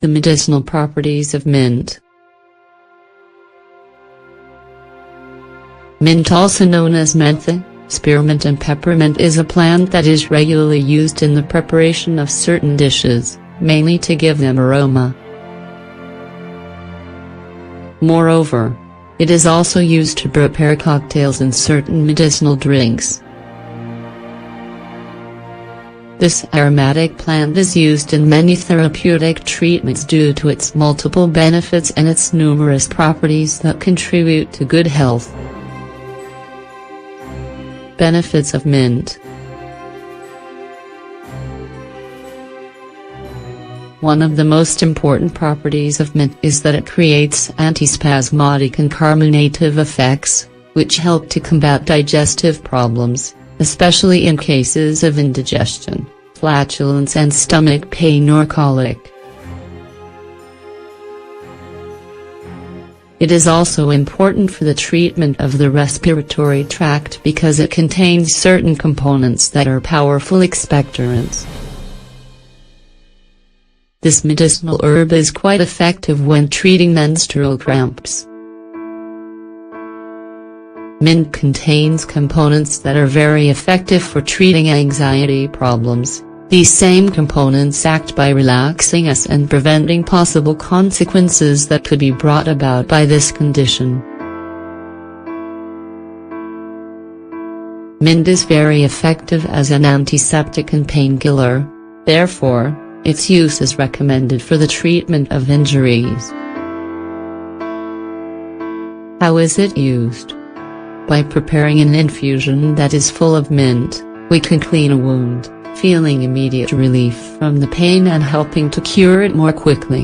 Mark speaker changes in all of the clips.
Speaker 1: The medicinal properties of mint. Mint, also known as mentha, spearmint and peppermint, is a plant that is regularly used in the preparation of certain dishes, mainly to give them aroma. Moreover, it is also used to prepare cocktails and certain medicinal drinks. This aromatic plant is used in many therapeutic treatments due to its multiple benefits and its numerous properties that contribute to good health. Benefits of mint. One of the most important properties of mint is that it creates antispasmodic and carminative effects, which help to combat digestive problems, especially in cases of indigestion, flatulence and stomach pain or colic. It is also important for the treatment of the respiratory tract because it contains certain components that are powerful expectorants. This medicinal herb is quite effective when treating menstrual cramps. Mint contains components that are very effective for treating anxiety problems. These same components act by relaxing us and preventing possible consequences that could be brought about by this condition. Mint is very effective as an antiseptic and painkiller, therefore, its use is recommended for the treatment of injuries. How is it used? By preparing an infusion that is full of mint, we can clean a wound, feeling immediate relief from the pain and helping to cure it more quickly.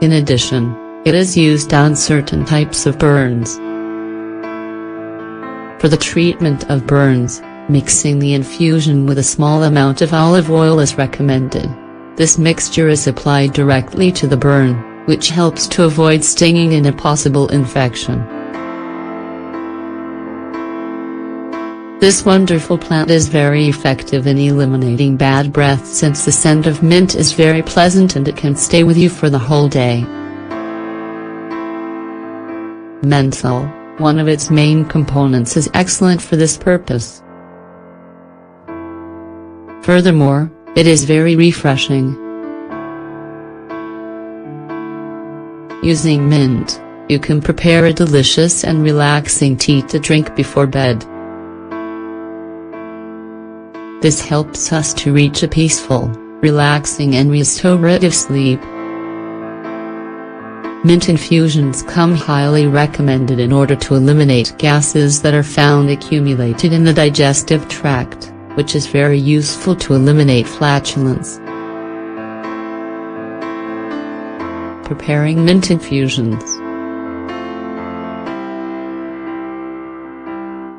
Speaker 1: In addition, it is used on certain types of burns. For the treatment of burns, mixing the infusion with a small amount of olive oil is recommended. This mixture is applied directly to the burn, which helps to avoid stinging and a possible infection. This wonderful plant is very effective in eliminating bad breath since the scent of mint is very pleasant and it can stay with you for the whole day. Medicinal, one of its main components, is excellent for this purpose. Furthermore, it is very refreshing. Using mint, you can prepare a delicious and relaxing tea to drink before bed. This helps us to reach a peaceful, relaxing and restorative sleep. Mint infusions come highly recommended in order to eliminate gases that are found accumulated in the digestive tract, which is very useful to eliminate flatulence. Preparing mint infusions.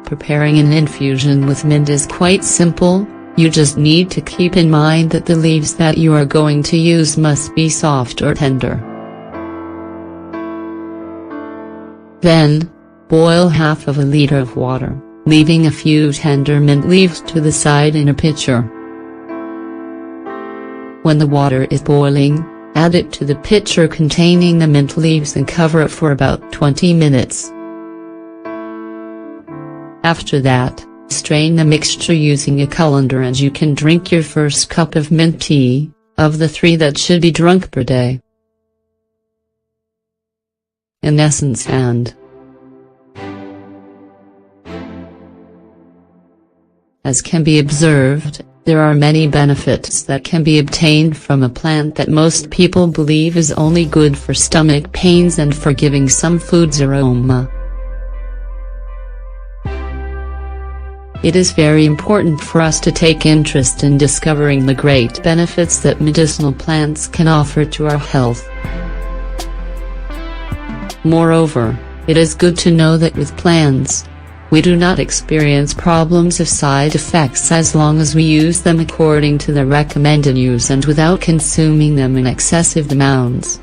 Speaker 1: Preparing an infusion with mint is quite simple. You just need to keep in mind that the leaves that you are going to use must be soft or tender. Then, boil half of a liter of water, leaving a few tender mint leaves to the side in a pitcher. When the water is boiling, add it to the pitcher containing the mint leaves and cover it for about 20 minutes. After that, strain the mixture using a colander and you can drink your first cup of mint tea, of the 3 that should be drunk per day. In essence, and as can be observed, there are many benefits that can be obtained from a plant that most people believe is only good for stomach pains and for giving some foods aroma. It is very important for us to take interest in discovering the great benefits that medicinal plants can offer to our health. Moreover, it is good to know that with plants, we do not experience problems of side effects as long as we use them according to the recommended use and without consuming them in excessive amounts.